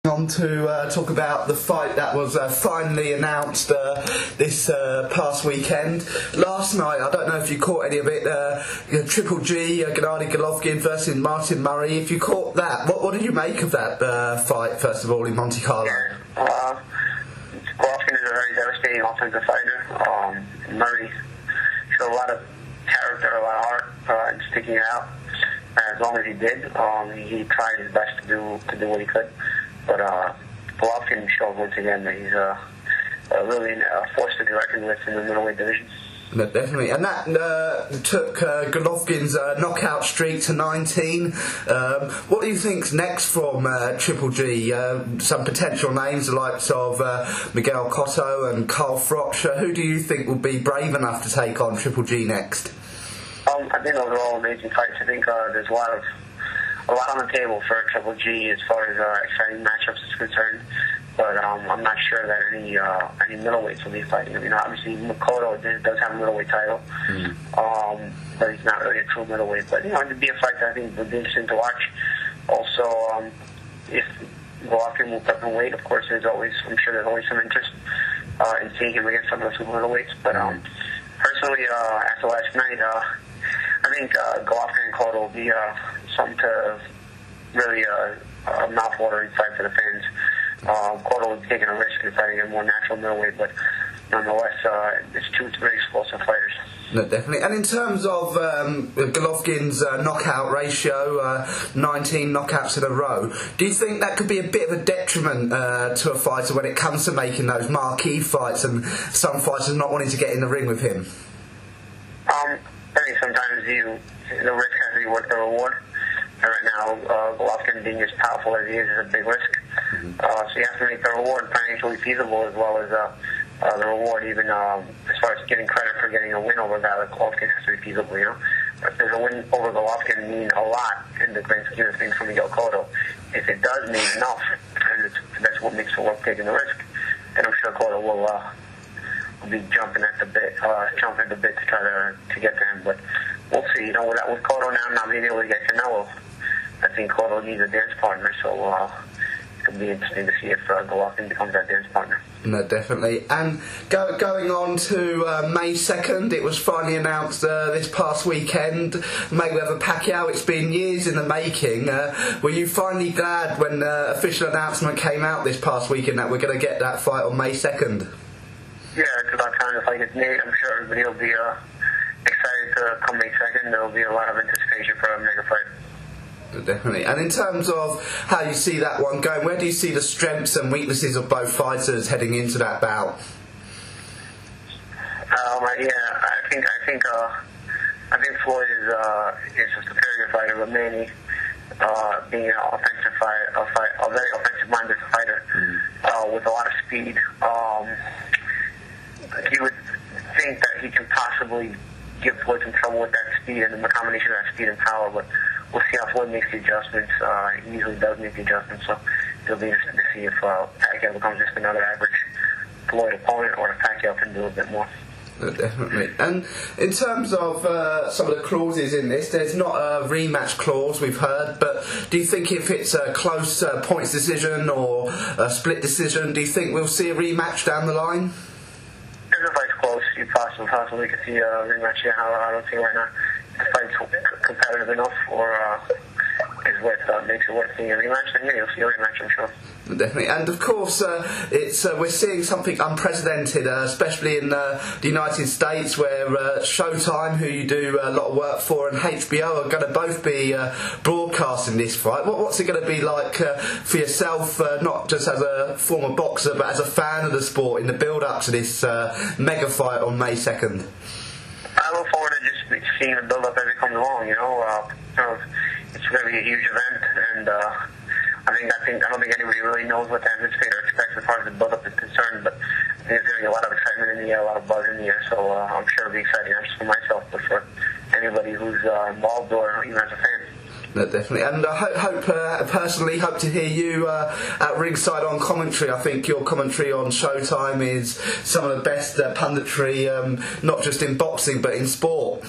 On to talk about the fight that was finally announced this past weekend. Last night, I don't know if you caught any of it, Triple G, Gennady Golovkin versus Martin Murray. If you caught that, what did you make of that fight, first of all, in Monte Carlo? Golovkin is a very devastating offensive fighter. Murray showed a lot of character, a lot of heart in sticking it out. As long as he did, he tried his best to do what he could. But Golovkin showed once again that he's really a force to be reckoned with in the middleweight division. No, definitely, and that took Golovkin's knockout streak to 19. What do you think's next from Triple G? Some potential names, the likes of Miguel Cotto and Carl Froch. Who do you think will be brave enough to take on Triple G next? I think those are all amazing fights. I think there's a lot on the table for Triple G as far as exciting matchups is concerned, but I'm not sure that any middleweights will be fighting. I mean, obviously Cotto does have a middleweight title, but he's not really a true middleweight. But it'd be a fight that I think would be interesting to watch. Also, if Golovkin moved up in weight, of course, I'm sure there's always some interest in seeing him against some of the super middleweights. But personally, after last night, I think Golovkin and Cotto will be something to really a mouth-watering fight for the fans. Cotto will be taking a risk in fighting a more natural middleweight, but nonetheless, it's two very explosive fighters. No, definitely. And in terms of Golovkin's knockout ratio, 19 knockouts in a row, do you think that could be a bit of a detriment to a fighter when it comes to making those marquee fights and some fighters not wanting to get in the ring with him? I think sometimes the risk has to be worth the reward. And right now, Golovkin being as powerful as he is a big risk. So you have to make the reward financially feasible as well as the reward, even as far as getting credit for getting a win over Golovkin has to be feasible. If there's a win over Golovkin mean a lot in the grand scheme of things for Miguel Cotto. If it does mean enough, and that's what makes it worth taking the risk, then I'm sure Cotto will be jumping at the bit to try to get to him. But we'll see. With Cotto now not being able to get Canelo, I think Cotto needs a dance partner. So it'll be interesting to see if Golovkin becomes that dance partner. No, definitely. And going on to May 2nd, it was finally announced this past weekend, Mayweather Pacquiao. It's been years in the making. Were you finally glad when the official announcement came out this past weekend that we're going to get that fight on May 2nd? Yeah, it's about time. If I get Nate, I'm sure everybody will be excited to come May 2nd. There will be a lot of anticipation for a mega fight. Definitely. And in terms of how you see that one going, where do you see the strengths and weaknesses of both fighters heading into that bout? I think Floyd is a superior fighter, but Manny, being an offensive fighter, a very offensive-minded fighter with a lot of speed. You would think that he can possibly give Floyd some trouble with that speed and the combination of that speed and power, but we'll see how Floyd makes the adjustments. He usually does make the adjustments, so it'll be interesting to see if Pacquiao becomes just another average Floyd opponent or if Pacquiao can do a bit more. Definitely. And in terms of some of the clauses in this, there's not a rematch clause, we've heard, but do you think if it's a close points decision or a split decision, do you think we'll see a rematch down the line? If the fight's close, you possibly could see a rematch. I don't think right now the fight's competitive enough or makes it worth seeing a rematch. Then yeah, you'll see a rematch, I'm sure. Definitely, and of course, we're seeing something unprecedented, especially in the United States, where Showtime, who you do a lot of work for, and HBO are going to both be broadcasting this fight. What's it going to be like for yourself, not just as a former boxer, but as a fan of the sport in the build-up to this mega fight on May 2nd? I look forward to just seeing the build-up as it comes along. It's going to be a huge event, and I don't think anybody really knows what to anticipate or expect as far as the build-up is concerned, but there's going to be a lot of excitement in the air, a lot of buzz in the air, so I'm sure it'll be exciting, not just for myself, but for anybody who's involved or even as a fan. No, definitely, and I personally hope to hear you at ringside on commentary. I think your commentary on Showtime is some of the best punditry, not just in boxing but in sport.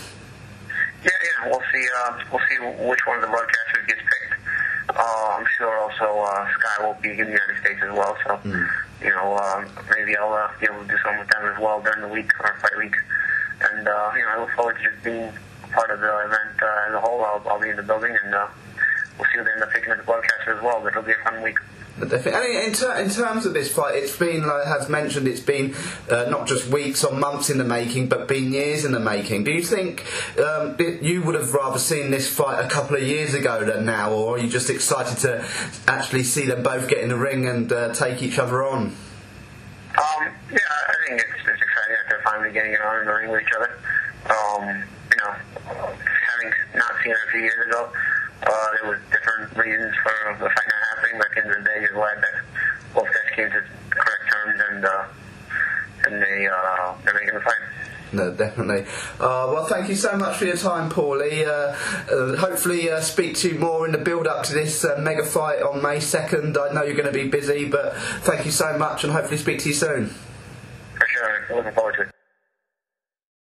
Yeah, we'll see which one of the broadcasters gets picked. I'm sure also Sky will be in the United States as well, so you know, maybe I'll be able to do something with them as well during the week or fight week. And you know, I look forward to just being part of the event as a whole. I'll be in the building, and we'll see what they end up picking at the broadcaster as well. But it'll be a fun week. And in terms of this fight, it's been, like has mentioned, it's been not just weeks or months in the making, but been years in the making. Do you think you would have rather seen this fight a couple of years ago than now, or are you just excited to actually see them both get in the ring and take each other on? Yeah, I think it's exciting that they're finally getting it on in the ring with each other. You know, having not seen it a few years ago, there was different reasons for the fight not happening, but at the end of the day, you're glad that both guys came to correct terms and they're making the fight. No, definitely. Well, thank you so much for your time, Paulie. Hopefully speak to you more in the build-up to this mega fight on May 2nd. I know you're going to be busy, but thank you so much, and hopefully speak to you soon. For sure. Looking forward to it.